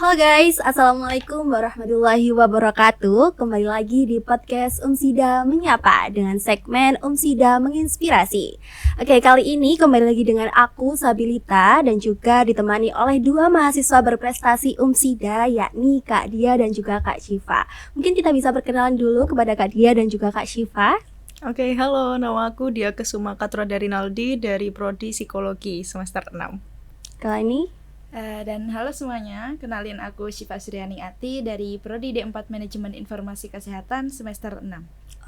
Halo guys, Assalamualaikum warahmatullahi wabarakatuh. Kembali lagi di podcast Umsida Menyapa dengan segmen Umsida Menginspirasi. Oke, kali ini kembali lagi dengan aku Sabilita dan juga ditemani oleh dua mahasiswa berprestasi Umsida, yakni Kak Dia dan juga Kak Syifa. Mungkin kita bisa perkenalan dulu kepada Kak Dia dan juga Kak Syifa. Oke, halo, nama aku Dia Kesuma Katra Rinaldi dari Prodi Psikologi semester 6. Kali ini Dan halo semuanya, kenalin aku Syifa Suryani Ati dari Prodi D4 Manajemen Informasi Kesehatan semester 6.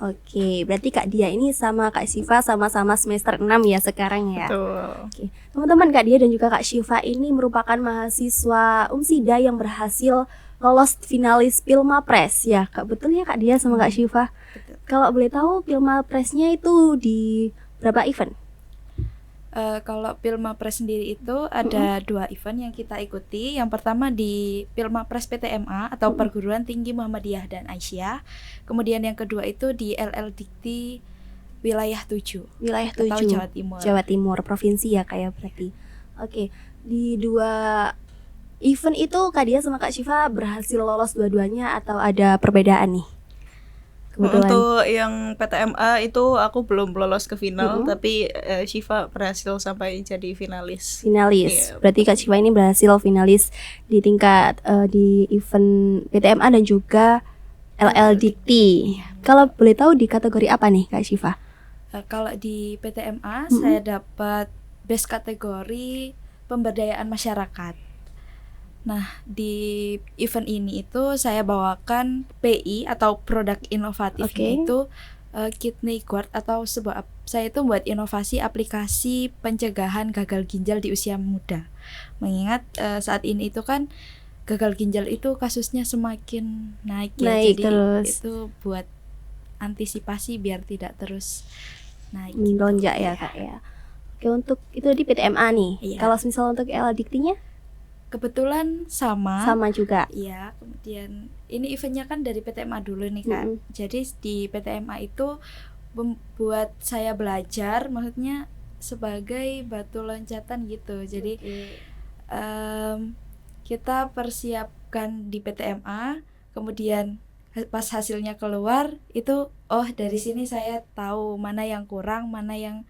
Oke, berarti Kak Dia ini sama Kak Syifa sama-sama semester 6 ya sekarang ya. Betul. Oke. Teman-teman, Kak Dia dan juga Kak Syifa ini merupakan mahasiswa Umsida yang berhasil lolos finalis Pilmapres ya. Kak, betul ya Kak Dia sama Kak Syifa? Betul. Kalau boleh tahu Pilmapresnya itu di berapa event? Kalau Pilmapres sendiri itu ada dua event yang kita ikuti. Yang pertama di Pilmapres PTMA atau Perguruan Tinggi Muhammadiyah dan Aisyah. Kemudian yang kedua itu di LL Dikti Wilayah 7 Wilayah atau 7 Jawa Timur. Jawa Timur, provinsi ya kayak berarti. Oke, di dua event itu Kak Dia sama Kak Syifa berhasil lolos dua-duanya atau ada perbedaan nih? Kebetulan. Untuk yang PTMA itu aku belum lolos ke final, tapi Syifa berhasil sampai jadi finalis. Finalis. Iya, Berarti Kak Syifa ini berhasil finalis di tingkat di event PTMA dan juga LL Dikti. Kalau boleh tahu di kategori apa nih Kak Syifa? Kalau di PTMA saya dapat best kategori pemberdayaan masyarakat. Nah, di event ini itu saya bawakan PI atau produk inovatifnya itu Kidney Guard atau saya itu buat inovasi aplikasi pencegahan gagal ginjal di usia muda. Mengingat saat ini itu kan gagal ginjal itu kasusnya semakin naik ya, jadi terus. itu buat antisipasi biar tidak terus naik. Melonjak ya Kak ya. Oke, untuk itu di PTMA nih. Iya. Kalau misal untuk LL Diktinya Kebetulan sama juga. Iya, kemudian ini eventnya kan dari PTMA dulu nih Kak. Jadi di PTMA itu membuat saya belajar, maksudnya sebagai batu loncatan gitu. Jadi kita persiapkan di PTMA, kemudian pas hasilnya keluar itu dari sini saya tahu mana yang kurang, mana yang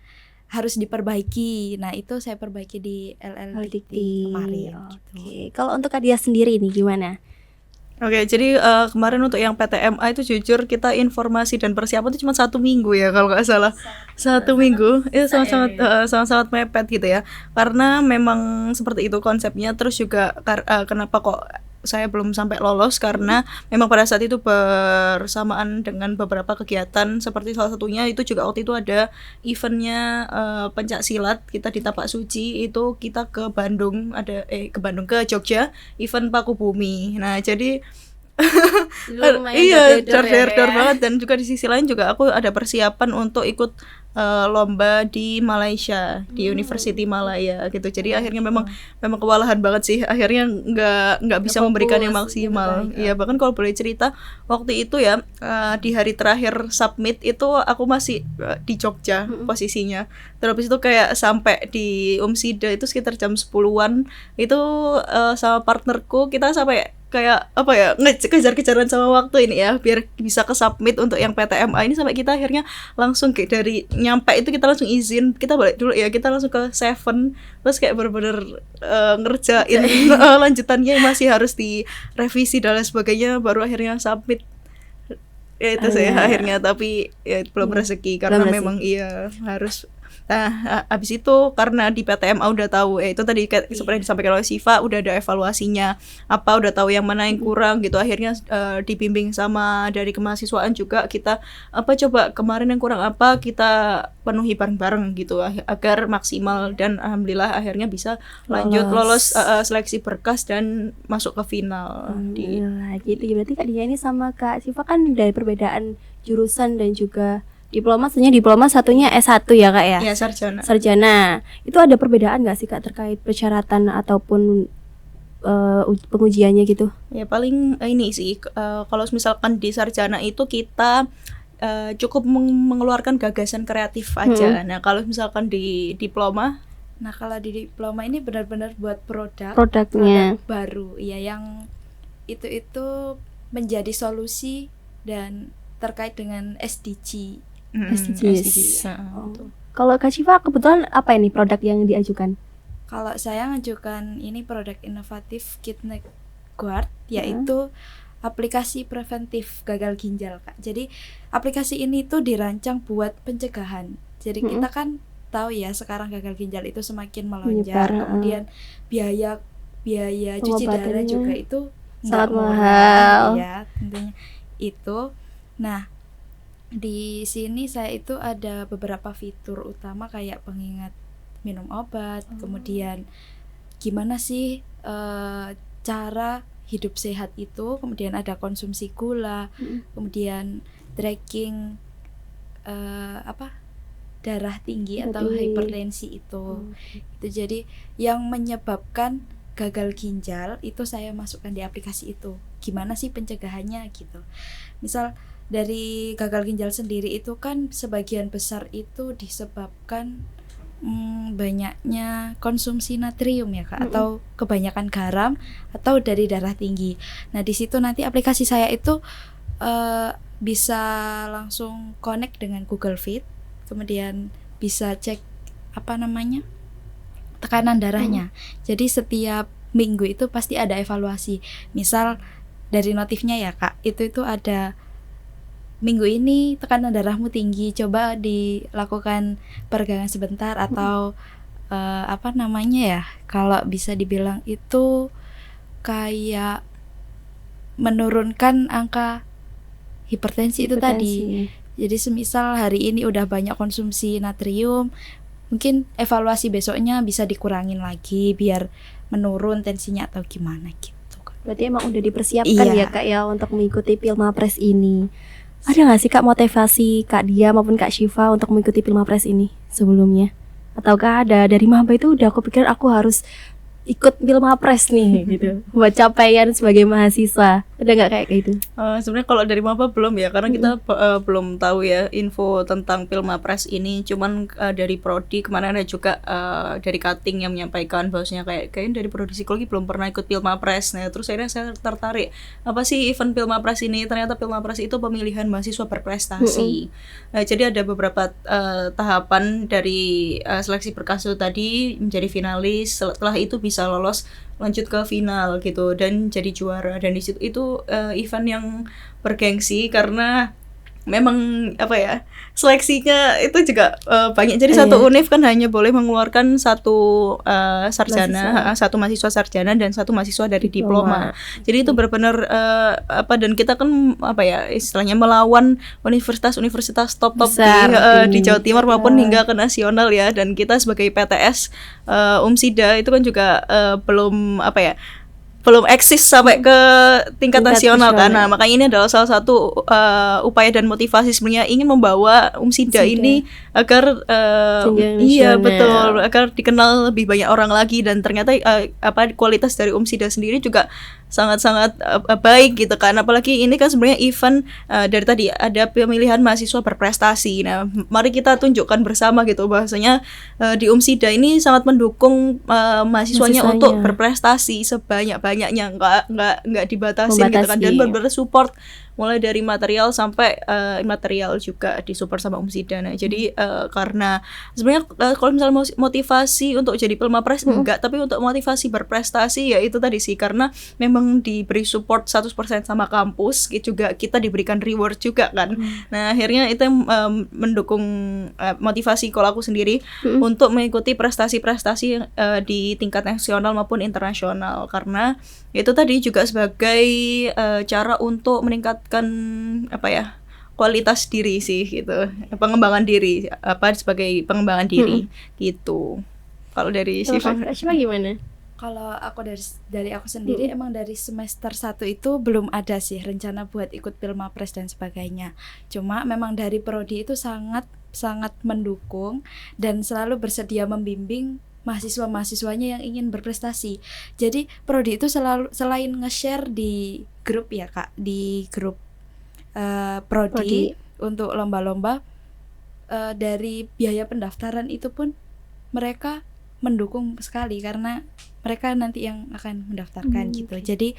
harus diperbaiki. Nah, itu saya perbaiki di LL Dikti kemarin. Oke. Kalau untuk Kak Dia sendiri nih gimana? Oke, jadi kemarin untuk yang PTMA itu jujur kita informasi dan persiapan itu cuma 1 minggu ya kalau nggak salah. 1 minggu itu sangat mepet gitu ya. Karena memang seperti itu konsepnya. Terus juga kenapa kok saya belum sampai lolos, karena memang pada saat itu bersamaan dengan beberapa kegiatan, seperti salah satunya itu juga waktu itu ada eventnya pencak silat kita di Tapak Suci, itu kita ke Bandung, ke Jogja, event Paku Bumi. Nah jadi iya, dar banget. Dan juga di sisi lain juga aku ada persiapan untuk ikut lomba di Malaysia, di University Malaya gitu. Jadi akhirnya memang kewalahan banget sih. Akhirnya nggak bisa memberikan yang maksimal. Iya, bahkan kalau boleh cerita waktu itu ya, di hari terakhir submit itu aku masih di Jogja posisinya. Terus itu kayak sampai di Umsida itu sekitar jam 10-an itu sama partnerku kita sampai kayak apa ya, kejar-kejaran sama waktu ini ya biar bisa ke submit untuk yang PTMA ini, sampai kita akhirnya langsung kayak dari nyampe itu kita langsung izin kita balik dulu ya, kita langsung ke Seven, terus kayak bener-bener ngerjain lanjutannya masih harus direvisi dan lain sebagainya, baru akhirnya submit ya itu saya akhirnya. Tapi ya belum rezeki karena memang iya harus. Nah, abis itu karena di PTMA udah tahu itu tadi seperti yang disampaikan oleh Syifa, udah ada evaluasinya udah tahu yang mana yang kurang gitu. Akhirnya dibimbing sama dari kemahasiswaan juga, kita coba kemarin yang kurang apa kita penuhi bareng-bareng gitu agar maksimal, dan alhamdulillah akhirnya bisa lanjut lolos seleksi berkas dan masuk ke final. Gitu ya. Berarti Kak Dia ini sama Kak Syifa kan dari perbedaan jurusan dan juga diploma, satunya S1 ya Kak ya? Iya, sarjana. Itu ada perbedaan nggak sih Kak terkait persyaratan ataupun pengujiannya gitu? Ya paling ini sih, kalau misalkan di sarjana itu kita cukup mengeluarkan gagasan kreatif aja. Nah kalau misalkan di diploma Nah, kalau di diploma ini benar-benar buat produk produknya baru, ya, yang itu menjadi solusi dan terkait dengan SDG. SDGs. Nah, Oh. Kalau Kak Syifa kebetulan apa ini produk yang diajukan? Kalau saya ngajukan ini produk inovatif Kidney Guard, yaitu aplikasi preventif gagal ginjal, Kak. Jadi aplikasi ini tuh dirancang buat pencegahan. Jadi kita kan tahu ya sekarang gagal ginjal itu semakin melonjak, Menyebar, kemudian biaya cuci darah Pengobatannya juga itu sangat nggak murah, mahal. ya tentunya itu. Nah, di sini saya itu ada beberapa fitur utama kayak pengingat minum obat, kemudian gimana sih cara hidup sehat itu, kemudian ada konsumsi gula, kemudian tracking darah tinggi atau hipertensi itu. Itu jadi yang menyebabkan gagal ginjal itu saya masukkan di aplikasi itu. Gimana sih pencegahannya gitu. Misal dari gagal ginjal sendiri itu kan sebagian besar itu disebabkan banyaknya konsumsi natrium ya Kak, atau kebanyakan garam atau dari darah tinggi. Nah di situ nanti aplikasi saya itu bisa langsung connect dengan Google Fit, kemudian bisa cek tekanan darahnya. Jadi setiap minggu itu pasti ada evaluasi. Misal dari notifnya ya Kak, itu ada minggu ini tekanan darahmu tinggi, coba dilakukan peregangan sebentar atau kalau bisa dibilang itu kayak menurunkan angka hipertensi itu tadi. Jadi semisal hari ini udah banyak konsumsi natrium, mungkin evaluasi besoknya bisa dikurangin lagi biar menurun tensinya atau gimana gitu. Berarti emang udah dipersiapkan ya Kak ya untuk mengikuti Pilmapres ini. Ada nggak sih Kak motivasi Kak Dia maupun Kak Syifa untuk mengikuti Pilmapres ini sebelumnya? Ataukah ada dari maba itu udah aku pikir aku harus ikut Pilmapres nih gitu buat capaian sebagai mahasiswa? Ada nggak kayak gitu? Sebenarnya kalau dari maba belum ya, karena kita belum tahu ya info tentang Pilmapres ini. Cuman dari prodi kemarin ada juga dari cutting yang menyampaikan bahwasanya kayaknya dari prodi psikologi belum pernah ikut Pilmapres. Nah terus akhirnya saya tertarik, apa sih event Pilmapres ini? Ternyata Pilmapres itu pemilihan mahasiswa berprestasi. Jadi ada beberapa tahapan dari seleksi berkasus tadi menjadi finalis, setelah itu bisa lolos lanjut ke final gitu dan jadi juara. Dan di situ itu event yang bergengsi karena memang seleksinya itu juga banyak. Jadi satu univ kan hanya boleh mengeluarkan satu sarjana, satu mahasiswa sarjana dan satu mahasiswa dari diploma. Jadi itu benar-benar dan kita kan istilahnya melawan universitas-universitas top di Jawa Timur maupun hingga ke nasional ya. Dan kita sebagai PTS Umsida itu kan juga belum eksis sampai ke tingkat nasional kan. Nah, makanya ini adalah salah satu upaya dan motivasi sebenarnya ingin membawa Umsida ini agar betul, agar dikenal lebih banyak orang lagi. Dan ternyata kualitas dari Umsida sendiri juga sangat-sangat baik gitu kan. Apalagi ini kan sebenarnya event dari tadi ada pemilihan mahasiswa berprestasi. Nah, mari kita tunjukkan bersama gitu bahwasanya di Umsida ini sangat mendukung mahasiswanya untuk berprestasi sebanyak-banyaknya, nggak dibatasin gitu kan, dan benar-benar support mulai dari material sampai imaterial juga disupport sama Umsida. Nah, jadi karena sebenarnya kalau misalnya motivasi untuk jadi Pilmapres enggak, tapi untuk motivasi berprestasi ya itu tadi sih, karena memang diberi support 100% sama kampus, juga kita diberikan reward juga kan. Nah, akhirnya itu yang mendukung motivasi kalau aku sendiri untuk mengikuti prestasi-prestasi di tingkat nasional maupun internasional, karena itu tadi juga sebagai cara untuk meningkatkan kualitas diri sih gitu, pengembangan diri sebagai pengembangan diri gitu. Kalau dari Syifa gimana? Kalau aku dari aku sendiri emang dari semester 1 itu belum ada sih rencana buat ikut Pilmapres dan sebagainya. Cuma memang dari prodi itu sangat mendukung dan selalu bersedia membimbing mahasiswa-mahasiswanya yang ingin berprestasi. Jadi prodi itu selain nge-share di grup ya Kak, di grup prodi untuk lomba-lomba, dari biaya pendaftaran itu pun mereka mendukung sekali karena mereka nanti yang akan mendaftarkan gitu. Jadi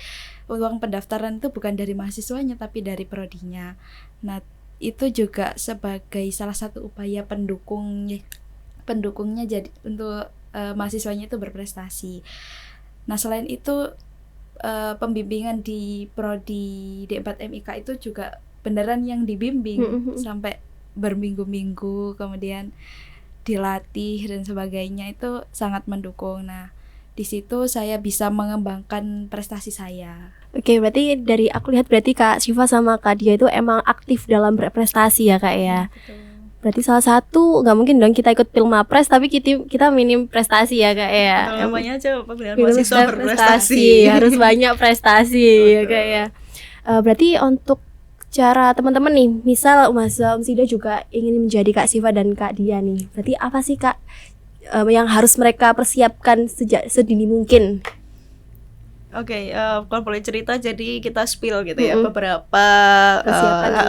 uang pendaftaran itu bukan dari mahasiswanya tapi dari prodinya. Nah, itu juga sebagai salah satu upaya pendukungnya jadi untuk mahasiswanya itu berprestasi. Nah, selain itu pembimbingan di prodi D4 MIK itu juga beneran yang dibimbing sampai berminggu-minggu, kemudian dilatih dan sebagainya, itu sangat mendukung. Nah, di situ saya bisa mengembangkan prestasi saya. Oke, berarti dari aku lihat berarti Kak Syifa sama Kak Dia itu emang aktif dalam berprestasi ya Kak ya. Betul. Berarti salah satu, nggak mungkin dong kita ikut Pilmapres tapi kita minim prestasi ya Kak ya. Namanya aja pemilihan Minim mahasiswa berprestasi. harus banyak prestasi ya Kak ya. Berarti untuk cara teman-teman nih, misal mahasiswa Umsida juga ingin menjadi Kak Syifa dan Kak Dia nih, berarti apa sih Kak yang harus mereka persiapkan sejak sedini mungkin? Oke, kalau boleh cerita, jadi kita spill gitu ya beberapa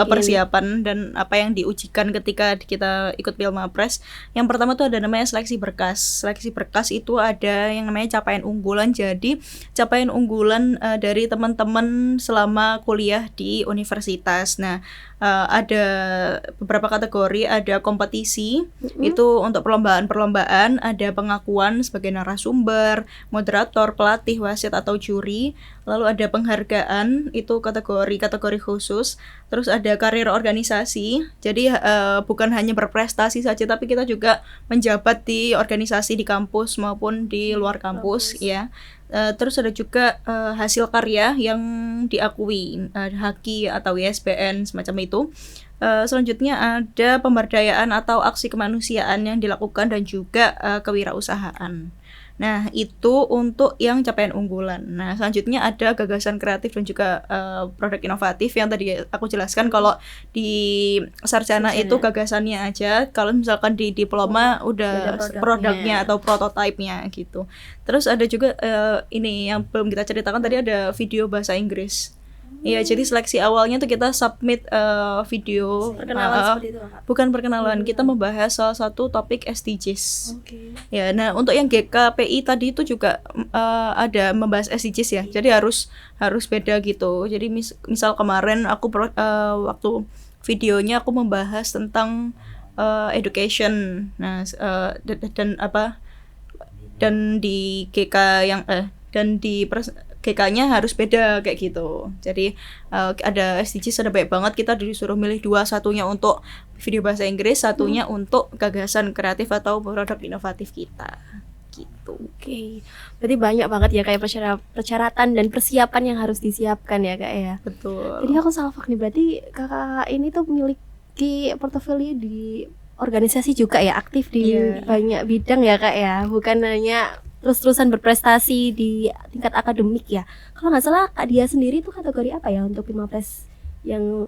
persiapan dan apa yang diujikan ketika kita ikut Pilmapres. Yang pertama tuh ada namanya seleksi berkas. Seleksi berkas itu ada yang namanya capaian unggulan. Jadi capaian unggulan dari teman-teman selama kuliah di universitas. Nah, ada beberapa kategori, ada kompetisi itu untuk perlombaan, ada pengakuan sebagai narasumber, moderator, pelatih, wasit atau juri, lalu ada penghargaan itu kategori khusus, terus ada karir organisasi. Jadi bukan hanya berprestasi saja tapi kita juga menjabat di organisasi di kampus maupun di luar kampus. Ya. Terus ada juga hasil karya yang diakui, HAKI atau ISBN semacam itu. Selanjutnya ada pemberdayaan atau aksi kemanusiaan yang dilakukan dan juga kewirausahaan. Nah, itu untuk yang capaian unggulan. Nah, selanjutnya ada gagasan kreatif dan juga produk inovatif yang tadi aku jelaskan. Kalau di sarjana itu gagasannya aja, kalau misalkan di diploma udah produknya atau prototipenya gitu. Terus ada juga ini yang belum kita ceritakan tadi, ada video bahasa Inggris. Iya, jadi seleksi awalnya tuh kita submit video Perkenalan seperti itu Kak? Bukan perkenalan, kita membahas salah satu topik SDGs. Oke. Ya, nah untuk yang GKPI tadi itu juga ada membahas SDGs ya. Jadi harus beda gitu. Jadi misal kemarin aku waktu videonya aku membahas tentang education. Nah, dan di GK yang dan di GK-nya harus beda kayak gitu. Jadi ada SDGs ada banyak banget, kita disuruh milih dua, satunya untuk video bahasa Inggris, satunya untuk gagasan kreatif atau produk inovatif kita. Gitu. Oke. Berarti banyak banget ya kayak persyaratan dan persiapan yang harus disiapkan ya Kak ya. Betul. Jadi aku salvak nih, berarti Kakak ini tuh memiliki portofolio di organisasi juga ya, aktif di banyak bidang ya Kak ya. Bukan hanya terus-terusan berprestasi di tingkat akademik ya. Kalau nggak salah Kak Dia sendiri itu kategori apa ya untuk Pilmapres yang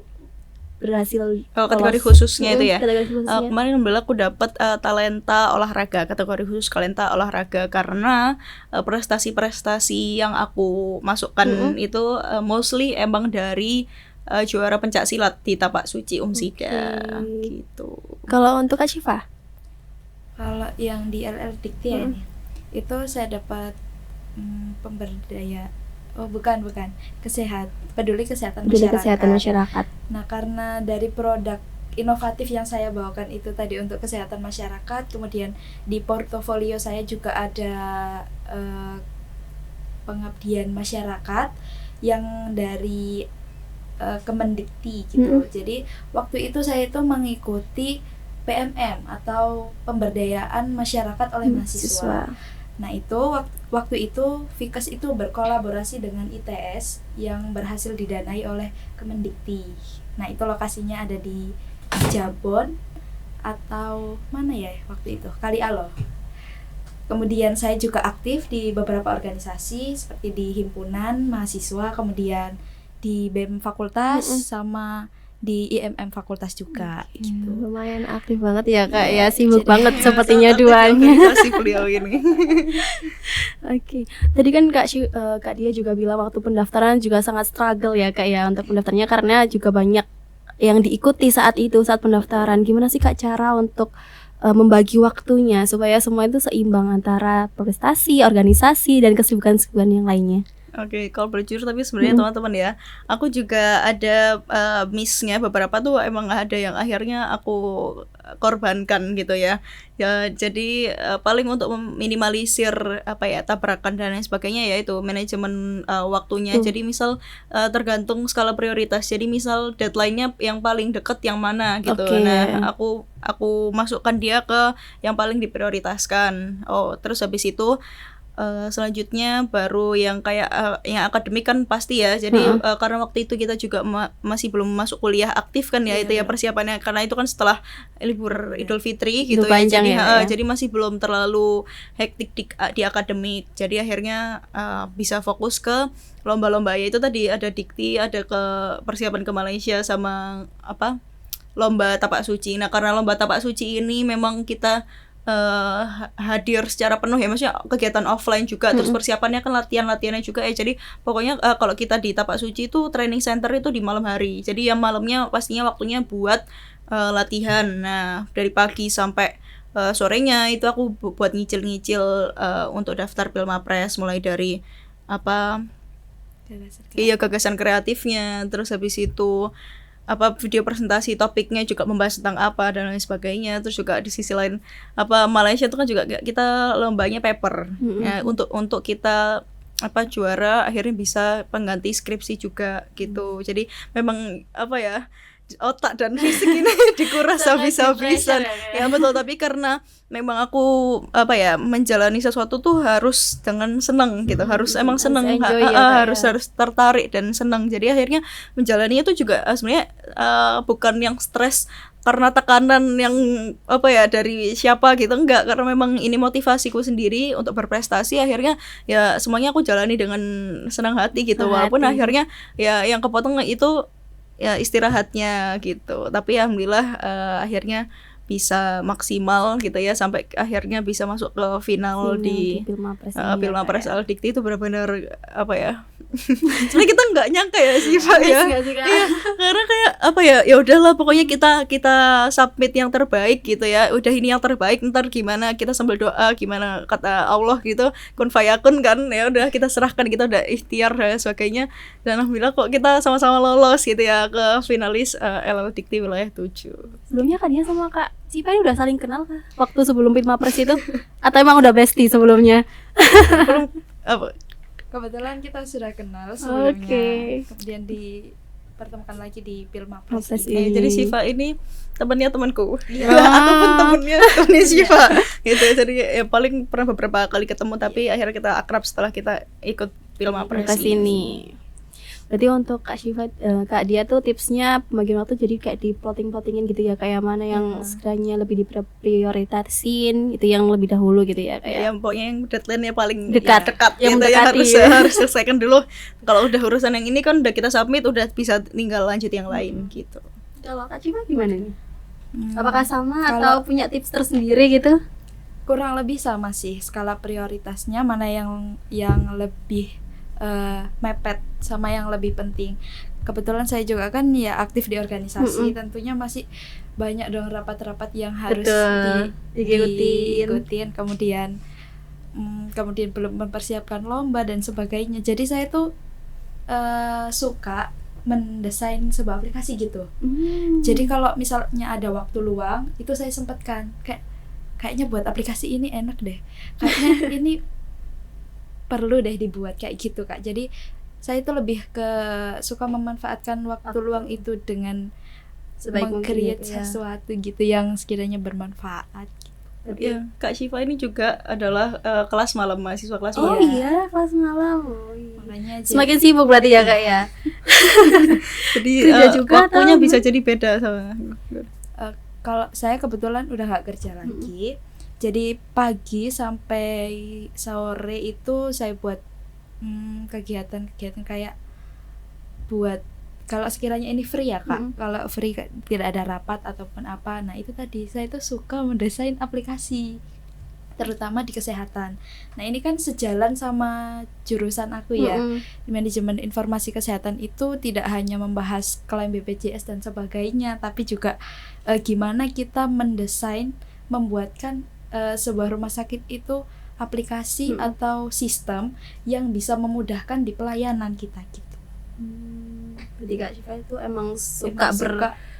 berhasil kategori khususnya itu ya. Kategori khususnya. Kemarin alhamdulillah aku dapat talenta olahraga, kategori khusus talenta olahraga, karena prestasi-prestasi yang aku masukkan itu mostly emang dari juara pencak silat di Tapak Suci Umsida gitu. Kalau untuk Kak Syifa? Kalau yang di LL Dikti ya ini, itu saya dapat peduli kesehatan masyarakat. Nah, karena dari produk inovatif yang saya bawakan itu tadi untuk kesehatan masyarakat, kemudian di portofolio saya juga ada pengabdian masyarakat yang dari Kemendikti gitu. Jadi waktu itu saya itu mengikuti PMM atau pemberdayaan masyarakat oleh mahasiswa. Nah, itu waktu itu Fikes itu berkolaborasi dengan ITS yang berhasil didanai oleh Kemendikti. Nah, itu lokasinya ada di Jabon atau mana ya waktu itu? Kali Alo. Kemudian saya juga aktif di beberapa organisasi seperti di himpunan mahasiswa, kemudian di BEM fakultas sama di IMM fakultas juga gitu. Lumayan aktif banget ya Kak ya, sibuk banget sepertinya duanya. Si beliau ini. Oke. Tadi kan Kak Dia juga bilang waktu pendaftaran juga sangat struggle ya Kak ya untuk pendaftarnya, karena juga banyak yang diikuti saat pendaftaran. Gimana sih Kak cara untuk membagi waktunya supaya semua itu seimbang antara prestasi, organisasi dan kesibukan-kesibukan yang lainnya. Oke, kalau boleh jujur tapi sebenarnya teman-teman ya, aku juga ada miss-nya beberapa tuh emang ada yang akhirnya aku korbankan gitu ya. Ya jadi paling untuk meminimalisir tabrakan dan lain sebagainya ya itu manajemen waktunya. Jadi misal tergantung skala prioritas. Jadi misal deadline-nya yang paling deket yang mana gitu. Oke. Nah, aku masukkan dia ke yang paling diprioritaskan. Oh, terus habis itu selanjutnya baru yang kayak yang akademik kan pasti ya. Jadi karena waktu itu kita juga masih belum masuk kuliah aktif kan ya, itu ya persiapannya, karena itu kan setelah libur Idul Fitri gitu ya. Panjang Jadi ya. jadi masih belum terlalu hektik di akademik. Jadi akhirnya bisa fokus ke lomba-lomba, yaitu tadi ada dikti, ada ke persiapan ke Malaysia sama lomba tapak suci. Nah, karena lomba tapak suci ini memang kita hadir secara penuh ya, maksudnya kegiatan offline juga, terus persiapannya kan latihannya juga ya. Jadi pokoknya kalau kita di tapak suci itu training center itu di malam hari, jadi yang malamnya pastinya waktunya buat latihan. Nah, dari pagi sampai sorenya itu aku buat nyicil-nyicil untuk daftar Pilmapres, mulai dari gagasan kreatifnya, terus habis itu video presentasi topiknya juga membahas tentang apa dan lain sebagainya. Terus juga di sisi lain Malaysia itu kan juga kita lombanya paper ya, untuk kita juara akhirnya bisa pengganti skripsi juga gitu. Jadi memang otak dan fisik ini dikuras habis-habisan ya betul. Tapi karena memang aku menjalani sesuatu tuh harus dengan senang gitu, harus emang senang, harus tertarik dan senang. Jadi akhirnya menjalaninya tuh juga sebenarnya bukan yang stres karena tekanan yang dari siapa gitu, enggak, karena memang ini motivasiku sendiri untuk berprestasi. Akhirnya ya semuanya aku jalani dengan senang hati gitu, walaupun akhirnya ya yang kepotong itu ya istirahatnya gitu. Tapi alhamdulillah akhirnya bisa maksimal gitu ya, sampai akhirnya bisa masuk ke final di Pilmapres Al-Dikti. Itu benar-benar sebenarnya kita nggak nyangka ya sih Pak ya. Iya, karena kayak ya udahlah pokoknya kita submit yang terbaik gitu ya. Udah ini yang terbaik, ntar gimana kita sambil doa, gimana kata Allah gitu, kun fayakun kan, ya udah kita serahkan, kita udah ikhtiar dan sebagainya. Dan alhamdulillah kok kita sama-sama lolos gitu ya ke finalis Al-Dikti wilayah 7. Sebelumnya kan dia sama Kak Siva ini udah saling kenal kah waktu sebelum Pilmapres itu? Atau emang udah bestie sebelumnya? Belum Kebetulan kita sudah kenal sebelumnya. Kemudian dipertemukan lagi di Pilmapres ini. Jadi Siva ini temannya temanku. Aku pun temannya Siva. Gitu. Jadi ya paling pernah beberapa kali ketemu, tapi akhirnya kita akrab setelah kita ikut Pilmapres ini. Berarti untuk Kak Syifa, Kak Dia tuh tipsnya pembagian waktu jadi kayak di plotting-plottingin gitu ya, kayak mana yang sekiranya lebih diprioritasin, itu yang lebih dahulu gitu ya, kayak yang pokoknya yang deadline-nya paling dekat yang gitu, harus selesaikan dulu. Kalau udah urusan yang ini kan udah kita submit, udah bisa tinggal lanjut yang lain gitu. Kalau Kak Syifa gimana nih? Apakah sama atau punya tips tersendiri gitu? Kurang lebih sama sih, skala prioritasnya mana yang lebih mepet sama yang lebih penting. Kebetulan saya juga kan ya aktif di organisasi, tentunya masih banyak dong rapat-rapat yang harus diikutin, kemudian belum mempersiapkan lomba dan sebagainya. Jadi saya tuh suka mendesain sebuah aplikasi gitu. Jadi kalau misalnya ada waktu luang, itu saya sempatkan kayaknya buat aplikasi ini enak deh, kayaknya ini perlu deh dibuat kayak gitu Kak. Jadi saya itu lebih suka memanfaatkan waktu luang itu dengan meng-create sesuatu gitu yang sekiranya bermanfaat. Ya, Kak Syifa ini juga adalah kelas malam, mahasiswa kelas Oh malam. iya, kelas malam. Makanya semakin sibuk berarti ya Kak ya. Jadi waktunya bisa jadi beda sama. Kalau saya kebetulan udah nggak kerja lagi. Jadi pagi sampai sore itu saya buat kegiatan-kegiatan kayak buat, kalau sekiranya ini free ya Kak, kalau free tidak ada rapat ataupun apa, nah itu tadi saya tuh suka mendesain aplikasi, terutama di kesehatan. Nah ini kan sejalan sama jurusan aku ya, manajemen informasi kesehatan itu tidak hanya membahas klaim BPJS dan sebagainya, tapi juga gimana kita mendesain membuatkan sebuah rumah sakit itu aplikasi atau sistem yang bisa memudahkan di pelayanan kita gitu. Jadi Kak Syifa itu emang suka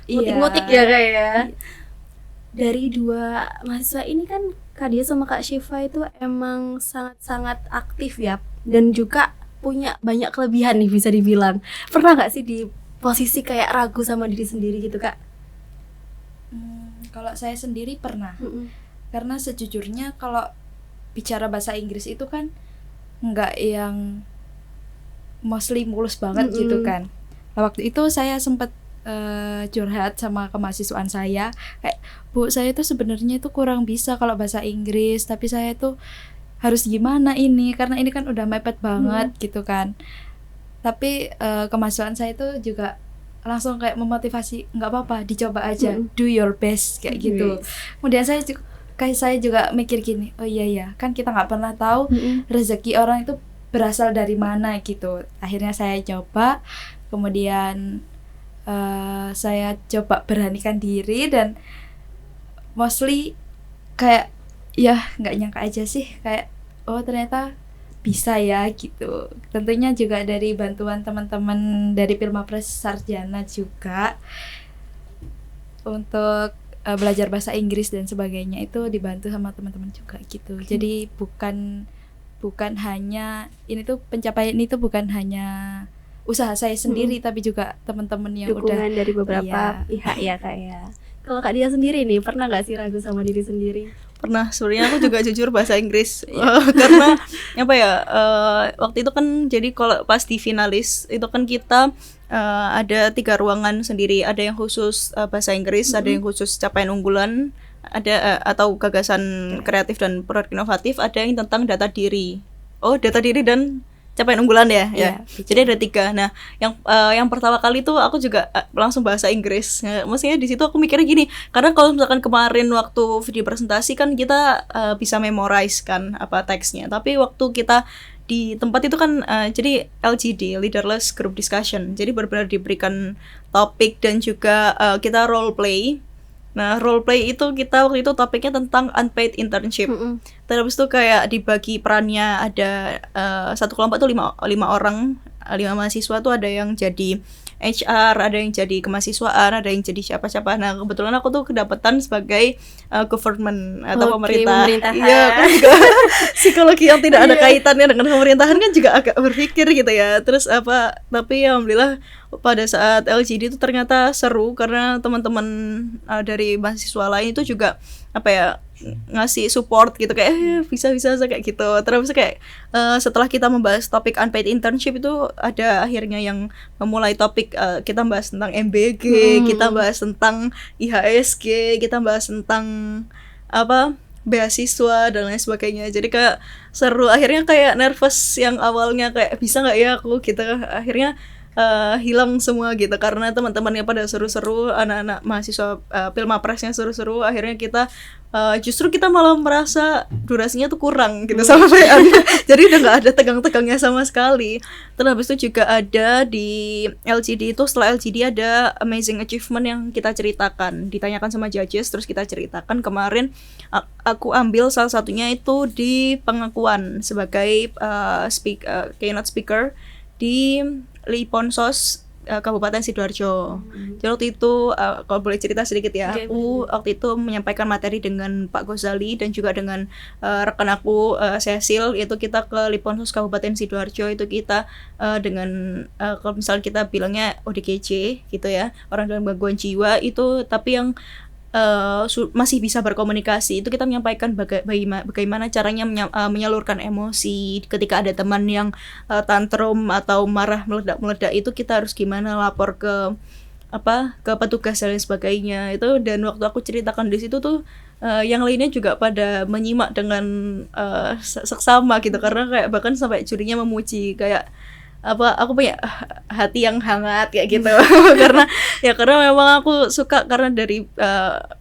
iya. ngutik ya Kak ya. Dari dua mahasiswa ini kan Kak Dia sama Kak Syifa itu emang sangat-sangat aktif ya, dan juga punya banyak kelebihan nih bisa dibilang. Pernah nggak sih di posisi kayak ragu sama diri sendiri gitu Kak? Kalau saya sendiri pernah. Karena sejujurnya kalau bicara bahasa Inggris itu kan nggak yang mostly mulus banget gitu kan. Nah, waktu itu saya sempat curhat sama kemahasiswaan saya, kayak Bu, saya tuh sebenarnya itu kurang bisa kalau bahasa Inggris, tapi saya tuh harus gimana ini, karena ini kan udah mepet banget gitu kan. Tapi kemahasiswaan saya itu juga langsung kayak memotivasi, nggak apa-apa, dicoba aja, do your best kayak gitu. Kemudian saya juga mikir gini, oh iya kan kita nggak pernah tahu rezeki orang itu berasal dari mana gitu. Akhirnya saya coba, kemudian saya coba beranikan diri, dan mostly kayak ya nggak nyangka aja sih, kayak oh ternyata bisa ya gitu. Tentunya juga dari bantuan teman-teman dari Pilmapres Sarjana juga untuk belajar bahasa Inggris dan sebagainya, itu dibantu sama teman-teman juga gitu. Jadi bukan hanya ini tuh, pencapaian itu bukan hanya usaha saya sendiri, tapi juga teman-teman yang dukungan udah dari beberapa pihak ya Kak ya. Kalau Kak Dia sendiri nih, pernah nggak sih ragu sama diri sendiri? Pernah, sebenarnya aku juga jujur bahasa Inggris karena apa ya, waktu itu kan jadi kalau pas di finalis itu kan kita ada 3 ruangan sendiri, ada yang khusus bahasa Inggris, ada yang khusus capaian unggulan, ada atau gagasan kreatif dan produk inovatif, ada yang tentang data diri dan capaian unggulan ya. Jadi ada 3. Nah, yang pertama kali tuh aku juga langsung bahasa Inggris. Nah, maksudnya di situ aku mikirnya gini, karena kalau misalkan kemarin waktu video presentasi kan kita bisa memorize kan apa teksnya, tapi waktu kita di tempat itu kan jadi LGD, leaderless group discussion. Jadi benar-benar diberikan topik dan juga kita role play. Nah, role play itu kita waktu itu topiknya tentang unpaid internship. Terus itu kayak dibagi perannya, ada satu kelompok tuh 5 orang, 5 mahasiswa tuh ada yang jadi HR, ada yang jadi kemahasiswaan, ada yang jadi siapa-siapa. Nah, kebetulan aku tuh kedapatan sebagai government atau pemerintah. Iya, kan juga psikologi yang tidak ada kaitannya dengan pemerintahan kan juga agak berpikir gitu ya. Terus tapi alhamdulillah pada saat LGD itu ternyata seru, karena teman-teman dari mahasiswa lain itu juga ngasih support gitu, kayak bisa kayak gitu. Terus kayak setelah kita membahas topik unpaid internship itu ada akhirnya yang memulai topik, kita bahas tentang MBG, kita bahas tentang IHSG, kita bahas tentang beasiswa dan lain sebagainya. Jadi kayak seru, akhirnya kayak nervous yang awalnya kayak bisa nggak ya aku gitu, akhirnya hilang semua gitu, karena teman-temannya pada seru-seru, anak-anak mahasiswa Pilmapresnya seru-seru. Akhirnya justru kita malah merasa durasinya tuh kurang gitu sama PA. Jadi udah nggak ada tegang-tegangnya sama sekali. Terus habis itu juga ada di LGD itu, setelah LGD ada amazing achievement yang kita ceritakan, ditanyakan sama judges, terus kita ceritakan. Kemarin aku ambil salah satunya itu di pengakuan sebagai keynote speaker di Liponsos Kabupaten Sidoarjo. Jadi waktu itu kalau boleh cerita sedikit ya, aku waktu itu menyampaikan materi dengan Pak Gozali dan juga dengan rekan aku Cecil. Itu kita ke Liponsos Kabupaten Sidoarjo, itu kita dengan kalau misalnya kita bilangnya ODGJ gitu ya, orang dengan gangguan jiwa itu, tapi yang masih bisa berkomunikasi. Itu kita menyampaikan bagaimana caranya menyalurkan emosi ketika ada teman yang tantrum atau marah meledak-meledak, itu kita harus gimana lapor ke petugas dan lain sebagainya itu. Dan waktu aku ceritakan di situ tuh yang lainnya juga pada menyimak dengan seksama gitu, karena kayak bahkan sampai jurinya memuji, kayak aku punya hati yang hangat kayak gitu. karena memang aku suka karena dari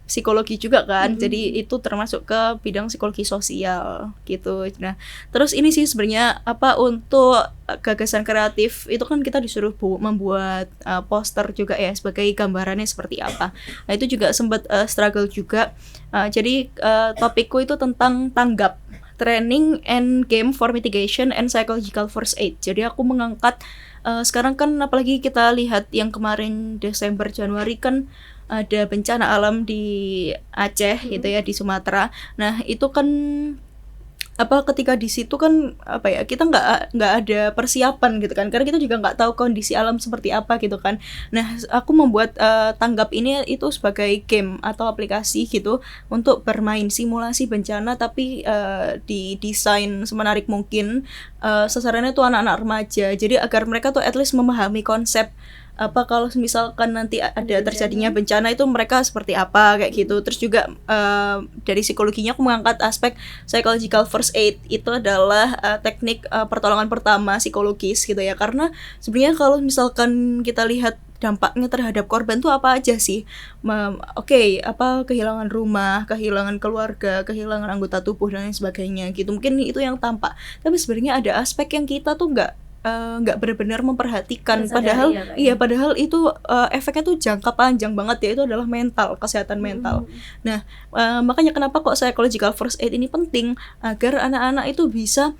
psikologi juga kan. Jadi itu termasuk ke bidang psikologi sosial gitu. Nah, terus ini sih sebenarnya untuk gagasan kreatif itu kan kita disuruh membuat poster juga ya, sebagai gambarannya seperti apa. Nah, itu juga sempat struggle juga. Jadi topikku itu tentang tanggap, training and game for mitigation and psychological first aid. Jadi aku mengangkat sekarang kan apalagi kita lihat yang kemarin Desember Januari kan ada bencana alam di Aceh gitu ya, di Sumatera. Nah, itu kan ketika di situ kan kita nggak ada persiapan gitu kan, karena kita juga nggak tahu kondisi alam seperti apa gitu kan. Nah, aku membuat tanggap ini itu sebagai game atau aplikasi gitu untuk bermain simulasi bencana, tapi didesain semenarik mungkin. Sasarannya tuh anak-anak remaja, jadi agar mereka tuh at least memahami konsep kalau misalkan nanti ada terjadinya bencana itu mereka seperti apa kayak gitu. Terus juga dari psikologinya aku mengangkat aspek psychological first aid. Itu adalah teknik pertolongan pertama psikologis gitu ya, karena sebenarnya kalau misalkan kita lihat dampaknya terhadap korban tuh apa aja sih? Kehilangan rumah, kehilangan keluarga, kehilangan anggota tubuh dan lain sebagainya gitu. Mungkin itu yang tampak, tapi sebenarnya ada aspek yang kita tuh nggak benar-benar memperhatikan. Padahal padahal itu efeknya tuh jangka panjang banget ya. Itu adalah kesehatan mental. Nah, makanya kenapa kok psychological first aid ini penting, agar anak-anak itu bisa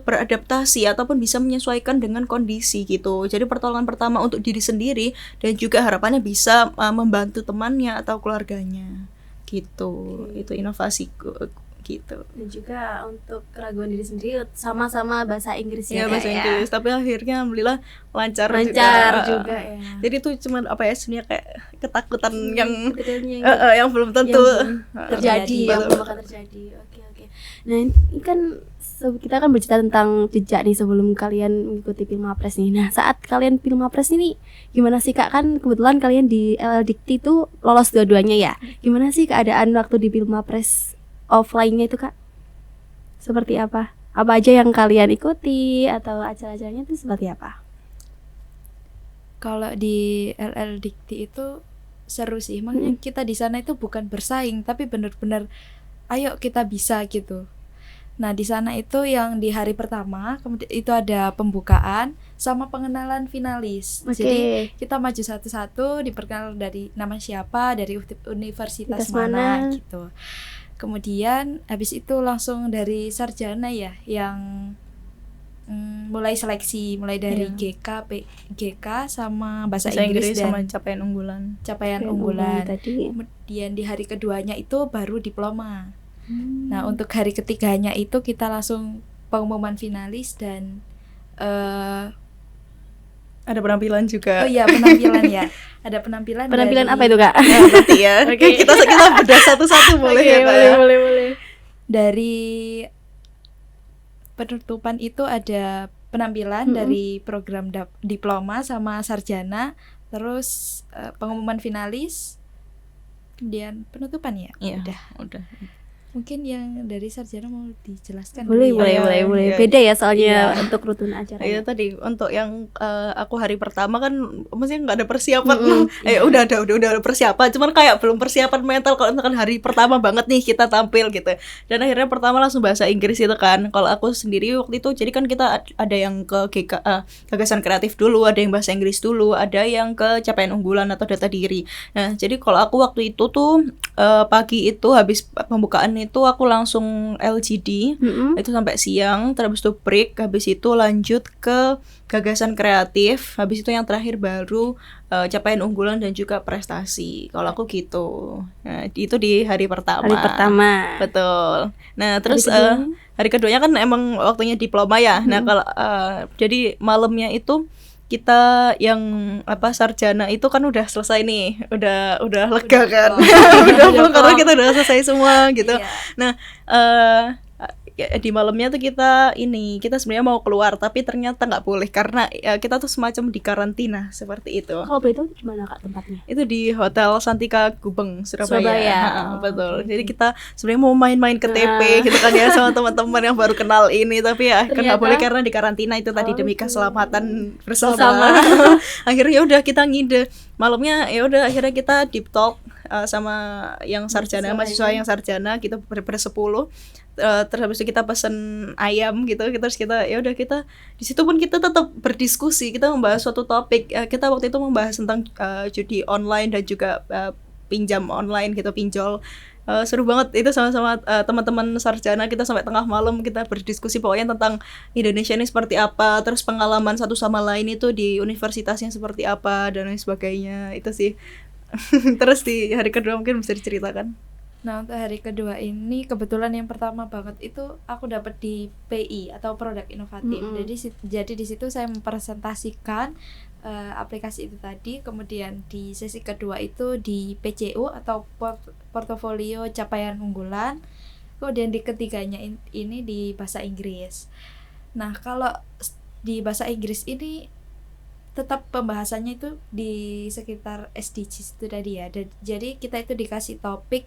beradaptasi ataupun bisa menyesuaikan dengan kondisi gitu. Jadi pertolongan pertama untuk diri sendiri, dan juga harapannya bisa membantu temannya atau keluarganya gitu. Itu inovasiku gitu. Dan juga untuk keraguan diri sendiri sama-sama bahasa Inggris ya, bahasa Inggris. Tapi akhirnya alhamdulillah lancar juga ya. Jadi itu cuma sebenarnya kayak ketakutan yang belum tentu terjadi, yang belum akan terjadi. Oke. Nah, ini kan kita kan bercerita tentang jejak nih sebelum kalian mengikuti Pilmapres nih. Nah, saat kalian Pilmapres ini gimana sih Kak? Kan kebetulan kalian di LL Dikti itu lolos dua-duanya ya. Gimana sih keadaan waktu di Pilmapres offline-nya itu Kak? Seperti apa? Apa aja yang kalian ikuti atau acara-acaranya itu seperti apa? Kalau di LL Dikti itu seru sih. Makanya kita di sana itu bukan bersaing, tapi benar-benar ayo kita bisa gitu. Nah, di sana itu yang di hari pertama kemudian itu ada pembukaan sama pengenalan finalis. Jadi kita maju satu-satu, diperkenalkan dari nama siapa, dari universitas mana gitu. Kemudian habis itu langsung dari sarjana ya, yang mulai seleksi, mulai dari GK sama bahasa Inggris dan sama capaian unggulan tadi. Kemudian di hari keduanya itu baru diploma. Nah, untuk hari ketiganya itu kita langsung pengumuman finalis dan ada penampilan juga. Oh iya, penampilan ya. Ada penampilan apa itu Kak? Berarti ya. Kita bedah satu-satu boleh ya Kak? Boleh. Dari penutupan itu ada penampilan dari program diploma sama sarjana, terus pengumuman finalis, kemudian penutupan ya. Udah. Mungkin yang dari sarjana mau dijelaskan? Boleh. Beda ya soalnya untuk rutun acara. Iya, tadi untuk yang aku hari pertama kan maksudnya nggak ada persiapan. Udah ada persiapan, cuman kayak belum persiapan mental kalau misalkan hari pertama banget nih kita tampil gitu. Dan akhirnya pertama langsung bahasa Inggris itu kan. Kalau aku sendiri waktu itu, jadi kan kita ada yang ke gagasan kreatif dulu, ada yang bahasa Inggris dulu, ada yang ke capaian unggulan atau data diri. Nah, jadi kalau aku waktu itu tuh pagi itu habis pembukaan itu aku langsung LGD itu sampai siang, terus itu break, habis itu lanjut ke gagasan kreatif, habis itu yang terakhir baru capaian unggulan dan juga prestasi. Kalau aku gitu. Nah, itu di hari pertama. Betul. Nah, terus hari keduanya kan emang waktunya diploma ya. Nah, kalau jadi malamnya itu kita yang sarjana itu kan udah selesai nih, udah lega kan, udah karena kita udah selesai semua gitu. Nah, di malamnya tuh kita sebenarnya mau keluar tapi ternyata nggak boleh karena kita tuh semacam di karantina seperti itu. Kalau boleh tahu di mana Kak tempatnya? Itu di Hotel Santika Gubeng, Surabaya. Betul. Okay. Jadi kita sebenarnya mau main-main ke TP gitu kan ya sama teman-teman yang baru kenal ini, tapi ya kan nggak boleh karena di karantina itu tadi demi keselamatan bersama. Akhirnya udah kita ngide malamnya, ya udah akhirnya kita deep talk sama yang sarjana, mahasiswa yang sarjana, kita bersepuluh. Terus habis itu kita pesen ayam gitu, terus kita ya udah kita di situ pun kita tetap berdiskusi, kita membahas suatu topik. Kita waktu itu membahas tentang judi online dan juga pinjam online gitu, pinjol. Seru banget itu sama-sama teman-teman sarjana, kita sampai tengah malam kita berdiskusi pokoknya tentang Indonesia ini seperti apa, terus pengalaman satu sama lain itu di universitasnya seperti apa dan lain sebagainya. Itu sih. Terus di hari kedua mungkin bisa diceritakan. Nah, untuk hari kedua ini kebetulan yang pertama banget itu aku dapat di PI atau produk inovatif. Jadi di situ saya mempresentasikan aplikasi itu tadi. Kemudian di sesi kedua itu di PCU atau portofolio capaian unggulan. Kemudian di ketiganya ini di bahasa Inggris. Nah, kalau di bahasa Inggris ini tetap pembahasannya itu di sekitar SDGs itu tadi ya. Jadi kita itu dikasih topik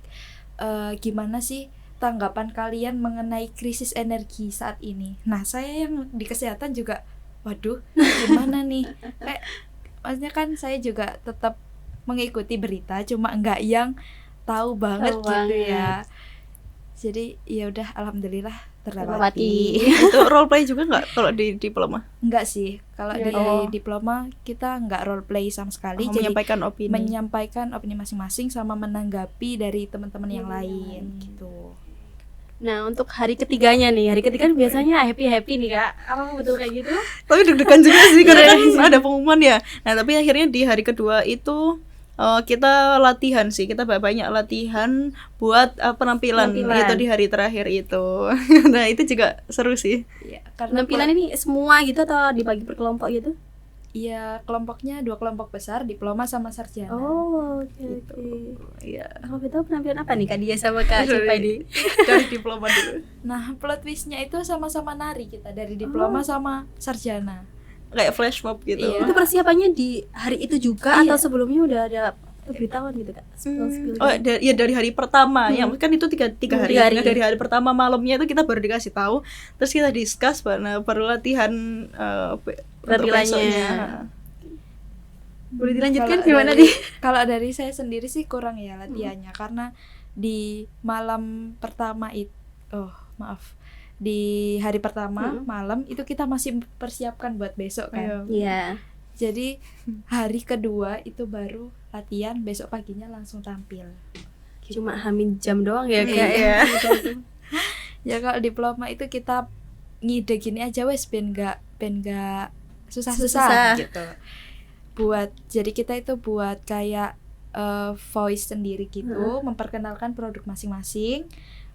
gimana sih tanggapan kalian mengenai krisis energi saat ini. Nah, saya yang di kesehatan juga, waduh, gimana nih? Maksudnya kan saya juga tetap mengikuti berita, cuma enggak yang tahu banget gitu ya. Jadi ya udah, alhamdulillah terlewati. Itu role play juga nggak kalau di diploma? Enggak sih, kalau di diploma kita nggak role play sama sekali. Jadi menyampaikan opini masing-masing sama menanggapi dari teman-teman yang lain gitu. Nah, untuk hari ketiganya nih, hari ketiga biasanya happy nih Kak. Apa betul kayak gitu? Tapi deg-degan juga sih karena kan ada pengumuman ya. Nah, tapi akhirnya di hari kedua itu kita latihan sih, kita banyak latihan buat penampilan itu di hari terakhir itu. Nah, itu juga seru sih. Ya, karena penampilan ini semua gitu atau dibagi per kelompok gitu? Iya, kelompoknya 2 kelompok besar, diploma sama sarjana. Oh, oke. Gitu. Iya. Kalau betul penampilan apa nih Kak Dia sama Kak Siapa ini? Dari diploma dulu. Nah, plot twistnya itu sama-sama nari kita dari diploma sama sarjana. Kayak flash mob gitu. Iya. Itu persiapannya di hari itu juga atau sebelumnya udah ada pemberitahuan gitu Kak? Dari hari pertama, yang kan itu tiga hari. Nah, dari hari pertama malamnya itu kita baru dikasih tahu, terus kita discuss, baru latihan penampilannya. Boleh dilanjutkan gimana nih? Kalau dari saya sendiri sih kurang ya latihannya, karena di malam pertama di hari pertama malam itu kita masih persiapkan buat besok kan. Iya. Jadi hari kedua itu baru latihan, besok paginya langsung tampil. Cuma hamin jam doang ya Kak ya. Ya kalau diploma itu kita ngide gini aja wes ben enggak susah-susah gitu. Jadi kita itu buat kayak voice sendiri gitu, memperkenalkan produk masing-masing.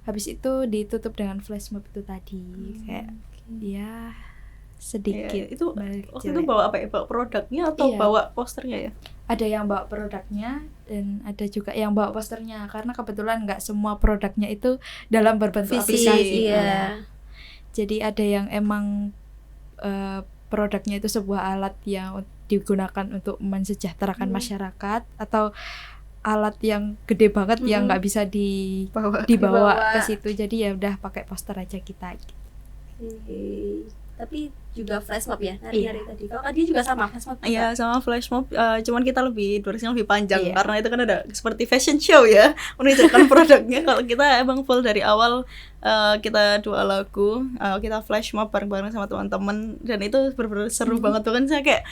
Habis itu ditutup dengan flash mob itu tadi. Kayak ya sedikit. Itu waktu itu bawa apa ya? Bawa produknya atau bawa posternya ya? Ada yang bawa produknya dan ada juga yang bawa posternya, karena kebetulan nggak semua produknya itu dalam berbentuk aplikasi. Iya. Jadi ada yang emang produknya itu sebuah alat yang digunakan untuk mensejahterakan masyarakat, atau alat yang gede banget yang nggak bisa dibawa ke situ. Jadi ya udah pakai poster aja kita. Tapi juga flash mob ya hari-hari tadi. Kalau dia juga sama flash mob. Iya, sama flash mob. Cuman kita durasinya lebih panjang karena itu kan ada seperti fashion show ya, menunjukkan produknya. Kalau kita emang full dari awal, kita 2 lagu, kita flash mob bareng-bareng sama teman-teman, dan itu bener-bener seru banget tuh kan. Saya kayak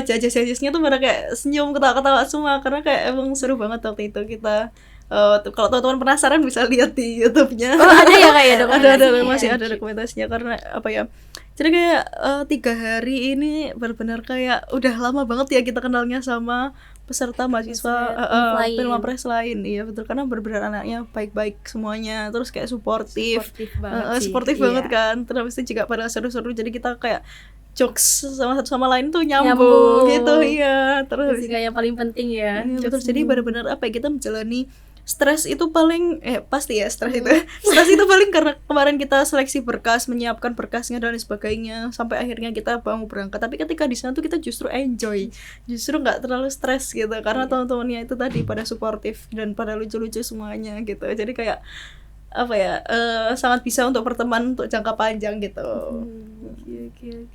judges-judgesnya tuh pada kayak senyum, ketawa-ketawa semua karena kayak emang seru banget waktu itu kita. Kalau teman-teman penasaran bisa lihat di YouTube-nya. Oh, ada ya kayak dokumentasinya. Masih ada dokumentasinya, karena apa ya? Jadi kayak 3 hari ini benar-benar kayak udah lama banget ya kita kenalnya sama peserta mahasiswa film press lain. Iya betul, karena benar-benar anaknya baik-baik semuanya, terus kayak suportif banget kan. Terus itu juga pada seru-seru, jadi kita kayak jokes sama satu sama lain tuh nyambung gitu. Iya, terus juga yang paling penting ya. Terus jadi benar-benar apa ya, kita menjalani stres itu paling pasti ya stres itu. Stres itu paling karena kemarin kita seleksi berkas, menyiapkan berkasnya dan lain sebagainya sampai akhirnya kita mau berangkat. Tapi ketika di sana tuh kita justru enjoy, justru nggak terlalu stres gitu karena teman-temannya itu tadi pada suportif dan pada lucu-lucu semuanya gitu. Jadi kayak apa ya, sangat bisa untuk berteman untuk jangka panjang gitu. Oke.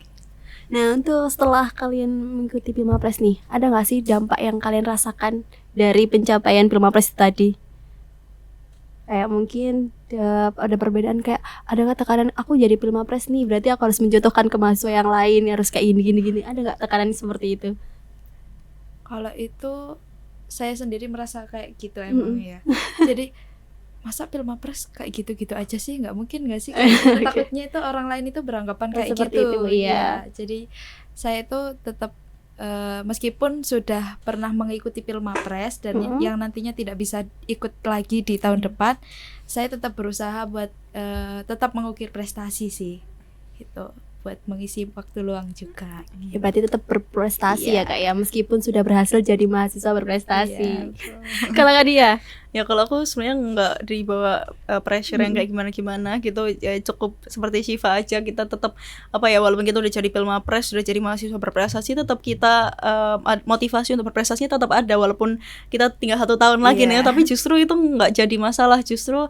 Nah, untuk setelah kalian mengikuti Pilmapres nih, ada nggak sih dampak yang kalian rasakan dari pencapaian Pilmapres itu tadi? Kayak mungkin ada perbedaan, kayak ada nggak tekanan aku jadi Pilmapres nih, berarti aku harus menjatuhkan ke mahasiswa yang lain, harus kayak gini. Ada nggak tekanan seperti itu? Kalau itu saya sendiri merasa kayak gitu emang ya. Jadi masa Pilmapres kayak gitu-gitu aja sih, nggak mungkin nggak sih? Kayak takutnya itu orang lain itu beranggapan kayak seperti gitu. itu, iya. Ya, jadi saya itu tetap meskipun sudah pernah mengikuti Pilmapres dan yang nantinya tidak bisa ikut lagi di tahun depan, saya tetap berusaha buat tetap mengukir prestasi sih, gitu, buat mengisi waktu luang juga. Ya, berarti tetap berprestasi ya Kak ya, meskipun sudah berhasil jadi mahasiswa berprestasi. Kalau nggak dia? Ya kalau aku sebenarnya nggak dibawa pressure yang kayak gimana gitu, ya cukup seperti Syifa aja, kita tetap apa ya, walaupun kita udah jadi Pilmapres, udah jadi mahasiswa berprestasi, tetap kita motivasi untuk berprestasi tetap ada walaupun kita tinggal 1 tahun lagi nih, tapi justru itu nggak jadi masalah, justru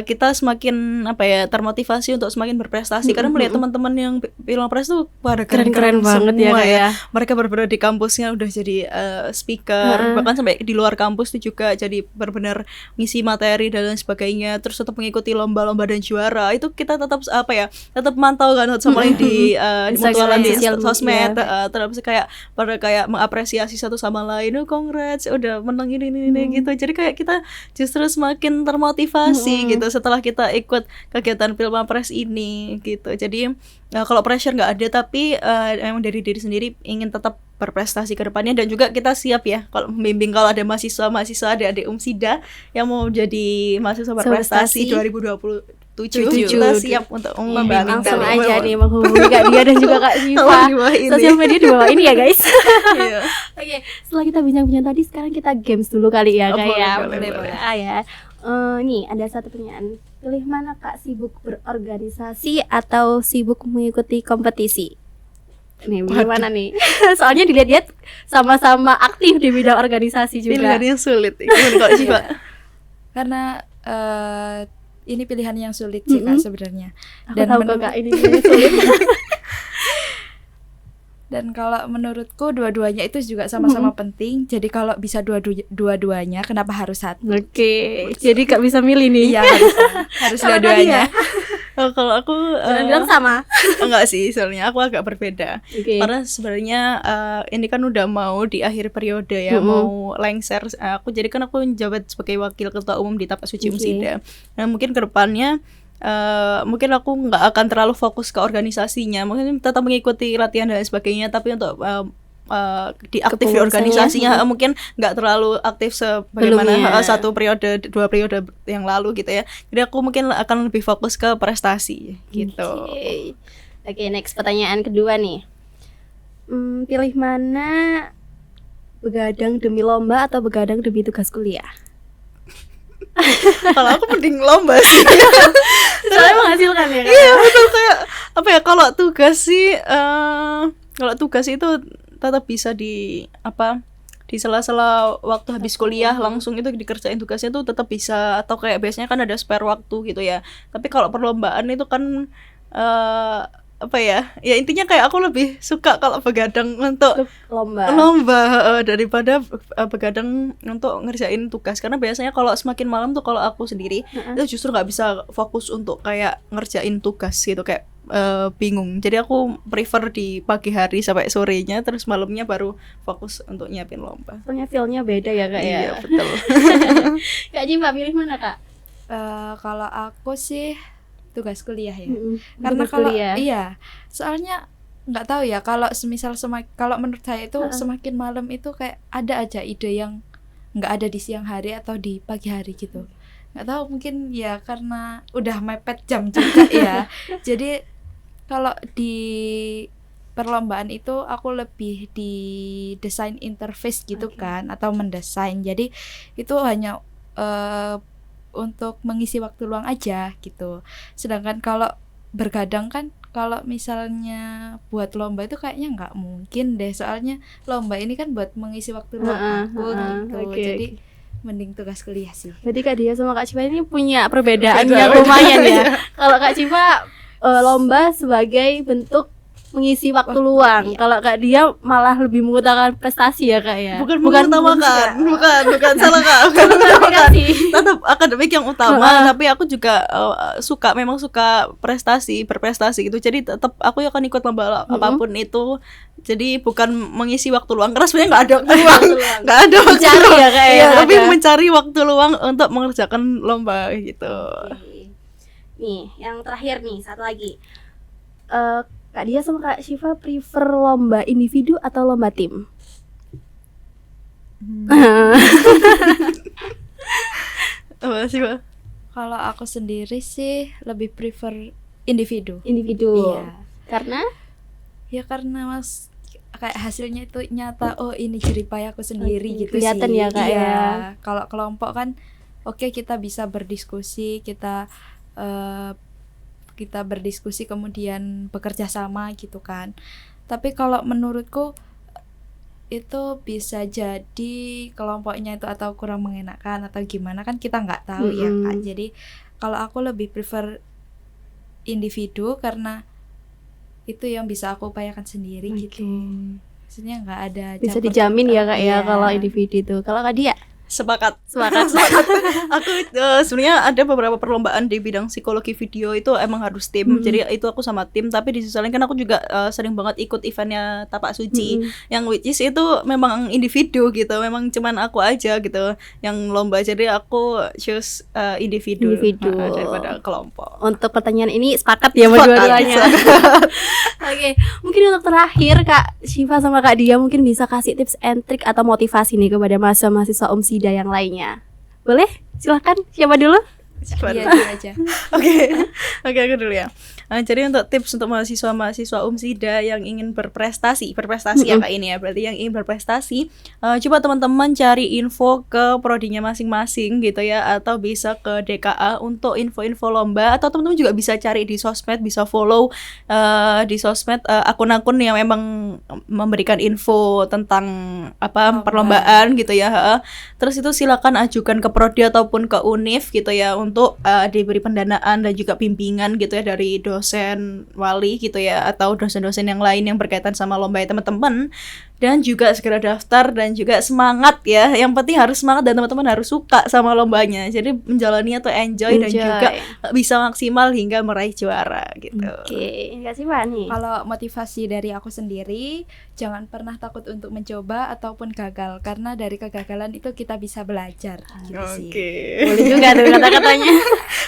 kita semakin apa ya, termotivasi untuk semakin berprestasi karena melihat teman-teman yang Pilmapres tuh pada keren-keren banget semua ya. Mereka benar-benar di kampusnya udah jadi speaker, bahkan sampai di luar kampus tuh juga jadi benar ngisi materi dan lain sebagainya, terus tetap mengikuti lomba-lomba dan juara. Itu kita tetap apa ya, tetap mantau kan sama lain di mutualan di sosmed, terus kayak pada kayak mengapresiasi satu sama lain, congrats udah menang ini gitu. Jadi kayak kita justru semakin termotivasi gitu setelah kita ikut kegiatan Pilmapres ini gitu. Jadi kalau pressure nggak ada, tapi emang dari diri sendiri ingin tetap berprestasi ke depannya, dan juga kita siap ya kalau membimbing, kalau ada mahasiswa adik-adik Umsida yang mau jadi mahasiswa berprestasi 2027 kita siap untuk membimbing. Langsung aja nih menghubungi Kak Dia dan juga Kak Syifa. Sosial media di bawah ini ya guys. Oke, setelah kita bincang-bincang tadi, sekarang kita games dulu kali ya Kak ya. Boleh. Ya. Nih ada satu pertanyaan. Pilih mana Kak, sibuk berorganisasi atau sibuk mengikuti kompetisi? Nih, gimana nih? Soalnya dilihat-lihat sama-sama aktif di bidang organisasi juga. Pilihan yang sulit. Gimana kalau Syifa? Karena ini pilihan yang sulit sih Kak sebenarnya. Dan tahu Kak ini sulit. Dan kalau menurutku dua-duanya itu juga sama-sama penting. Jadi kalau bisa dua-duanya, kenapa harus satu? Oke, jadi Kak bisa milih nih. Iya, harus dua-duanya. Kalau aku bilang sama. Enggak sih, soalnya aku agak berbeda. Karena sebenarnya ini kan udah mau di akhir periode ya, mau lengser. Aku menjabat sebagai wakil ketua umum di Tapak Suci Umsida. Nah, mungkin kedepannya mungkin aku nggak akan terlalu fokus ke organisasinya, mungkin tetap mengikuti latihan dan sebagainya, tapi untuk aktif di organisasinya mungkin nggak terlalu aktif sebagaimana 1 periode 2 periode yang lalu gitu ya. Jadi aku mungkin akan lebih fokus ke prestasi gitu. Oke, next pertanyaan kedua nih. Pilih mana, begadang demi lomba atau begadang demi tugas kuliah? Kalau aku mending lomba sih. Soalnya menghasilkan ya kan? Iya betul, kayak apa ya, kalau tugas sih kalau tugas itu tetap bisa di sela-sela waktu habis kuliah langsung itu dikerjain tugasnya tuh tetap bisa, atau kayak biasanya kan ada spare waktu gitu ya. Tapi kalau perlombaan itu kan ya intinya kayak aku lebih suka kalau begadang untuk lomba daripada begadang untuk ngerjain tugas, karena biasanya kalau semakin malam tuh kalau aku sendiri itu justru nggak bisa fokus untuk kayak ngerjain tugas gitu, kayak bingung. Jadi aku prefer di pagi hari sampai sorenya, terus malamnya baru fokus untuk nyiapin lomba. Soalnya feel-nya beda ya Kak ya. Iya betul. Kak Jimba pilih mana Kak? Kalau aku sih tugas kuliah ya. Karena kalau soalnya nggak tahu ya, kalau semisal kalau menurut saya itu semakin malam itu kayak ada aja ide yang nggak ada di siang hari atau di pagi hari gitu. Nggak tahu, mungkin ya karena udah mepet jam juga ya. Jadi kalau di perlombaan itu aku lebih di desain interface gitu kan, atau mendesain. Jadi itu hanya untuk mengisi waktu luang aja gitu. Sedangkan kalau bergadang kan, kalau misalnya buat lomba itu kayaknya nggak mungkin deh, soalnya lomba ini kan buat mengisi waktu luang aku gitu. Oke, Jadi mending tugas kuliah sih. Berarti Kak Dia sama Kak Cipa ini punya perbedaan yang lumayan ya. Kalau Kak Cipa lomba sebagai bentuk mengisi waktu luang. Kalau Kak Dia malah lebih mengutamakan prestasi ya Kak ya. Bukan mengutamakan, bukan salah Kak. Tetap akademik yang utama, tapi aku juga memang suka berprestasi gitu. Jadi tetap aku akan ikut lomba apapun itu. Jadi bukan mengisi waktu luang, karena sebenarnya nggak ada waktu luang, nggak ada waktu luang. Ya, Kak, ya, tapi mencari waktu luang untuk mengerjakan lomba gitu. Nih, yang terakhir nih, satu lagi. Kak Dia sama Kak Syifa prefer lomba individu atau lomba tim? Apa sih, Pak? Kalau aku sendiri sih lebih prefer individu. Individu. Iya. Karena? Ya karena kayak hasilnya itu nyata, oh ini jeripaya aku sendiri gitu sih. Kelihatan ya Kak iya. ya. Kalau kelompok kan oke, kita bisa berdiskusi, kita berdiskusi kemudian bekerja sama gitu kan. Tapi kalau menurutku itu bisa jadi kelompoknya itu atau kurang mengenakan atau gimana kan kita nggak tahu ya Kak. Jadi kalau aku lebih prefer individu karena itu yang bisa aku upayakan sendiri gitu. Maksudnya nggak ada bisa dijamin ya Kak ya kalau individu itu. Kalau Kak Dia? Sepakat. Aku sebenarnya ada beberapa perlombaan di bidang psikologi video itu emang harus tim. Jadi itu aku sama tim, tapi di sisi lain kan aku juga sering banget ikut eventnya Tapak Suci yang which is itu memang individu gitu. Memang cuman aku aja gitu yang lomba. Jadi aku choose individu daripada kelompok. Untuk pertanyaan ini sepakat ya berdua-duanya. Oke, mungkin untuk terakhir Kak Syifa sama Kak Dia mungkin bisa kasih tips and trick atau motivasi nih kepada mahasiswa UMSIDA yang lainnya. Boleh? Silahkan, siapa dulu? Iya aja. Oke, aku dulu ya. Jadi untuk tips untuk mahasiswa UMSIDA yang ingin berprestasi ya Kak ini ya. Berarti yang ingin berprestasi, coba teman-teman cari info ke prodinya masing-masing gitu ya, atau bisa ke DKA untuk info-info lomba, atau teman-teman juga bisa cari di sosmed, bisa follow di sosmed akun-akun yang memang memberikan info tentang perlombaan gitu ya. Terus itu silakan ajukan ke prodi ataupun ke univ gitu ya untuk diberi pendanaan dan juga bimbingan gitu ya dari dosen wali gitu ya, atau dosen-dosen yang lain yang berkaitan sama lomba ya teman-teman. Dan juga segera daftar dan juga semangat ya. Yang penting harus semangat dan teman-teman harus suka sama lombanya. Jadi menjalaninya tuh enjoy dan juga bisa maksimal hingga meraih juara gitu. Oke, enggak sih Pak nih. Kalau motivasi dari aku sendiri, jangan pernah takut untuk mencoba ataupun gagal, karena dari kegagalan itu kita bisa belajar gitu sih. Boleh juga tuh kata-katanya.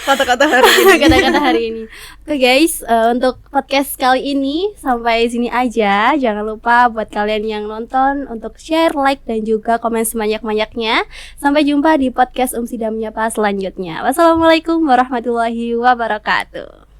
Kata-kata hari ini. Kata-kata hari ini. Oke guys, untuk podcast kali ini sampai sini aja. Jangan lupa buat kalian yang nonton untuk share, like, dan juga komen sebanyak-banyaknya. Sampai jumpa di podcast UMSIDA Menyapa selanjutnya. Wassalamualaikum warahmatullahi wabarakatuh.